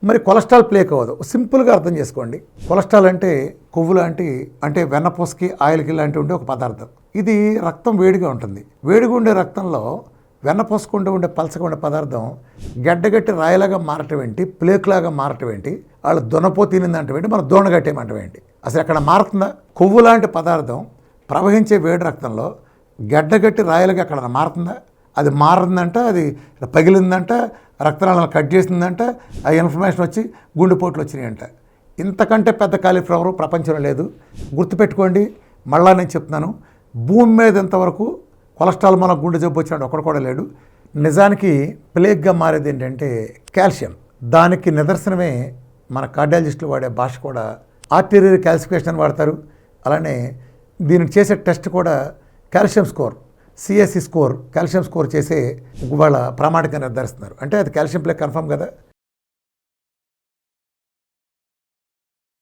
మరి cholesterol plaque అవ్వదు. సింపుల్గా అర్థం చేసుకోండి. కొలెస్ట్రాల్ అంటే కొవ్వు లాంటి, అంటే వెన్నపూసకి ఆయిల్కి లాంటి ఉండే ఒక పదార్థం. ఇది రక్తం వేడిగా ఉంటుంది. వేడిగా ఉండే రక్తంలో వెన్నపూసకుండా ఉండే పలసగా ఉండే పదార్థం గడ్డగట్టి రాయిలాగా మారటం ఏంటి, ప్లేక్లాగా మారటం ఏంటి, వాళ్ళు దునపో తినిందంటే ఏంటి, మనం దోణగట్టేయమంటాం ఏంటి? అసలు ఎక్కడ మారుతుందా? కొవ్వు లాంటి పదార్థం ప్రవహించే వేడి రక్తంలో గడ్డగట్టి రాయలుగా అక్కడ మారుతుందా? అది మారుతుందంట, అది పగిలిందంట, రక్తనాళాలను కట్ చేసిందంట, ఆ ఇన్ఫర్మేషన్ వచ్చి గుండెపోట్లు వచ్చినాయంట. ఇంతకంటే పెద్ద కాలీఫ్లవర్ ప్రపంచంలో లేదు. గుర్తుపెట్టుకోండి. మళ్ళా నేను చెప్తున్నాను, భూమి మీద ఇంతవరకు కొలెస్ట్రాల్ మన గుండె జబ్బు వచ్చినట్టు ఒకడు కూడా లేడు. నిజానికి ప్లేగ్గా మారేది ఏంటంటే కాల్షియం. దానికి నిదర్శనమే మన కార్డియాలజిస్టులు వాడే భాష కూడా ఆర్టీరియల్ క్యాల్సిఫికేషన్ అని వాడతారు. అలానే దీనికి చేసే టెస్ట్ కూడా calcium score, CSC score, calcium score చేసే వాళ్ళ ప్రామాణికంగా నిర్ధారిస్తున్నారు. అంటే అది కాల్షియం ప్లేక్ కన్ఫర్మ్ కదా.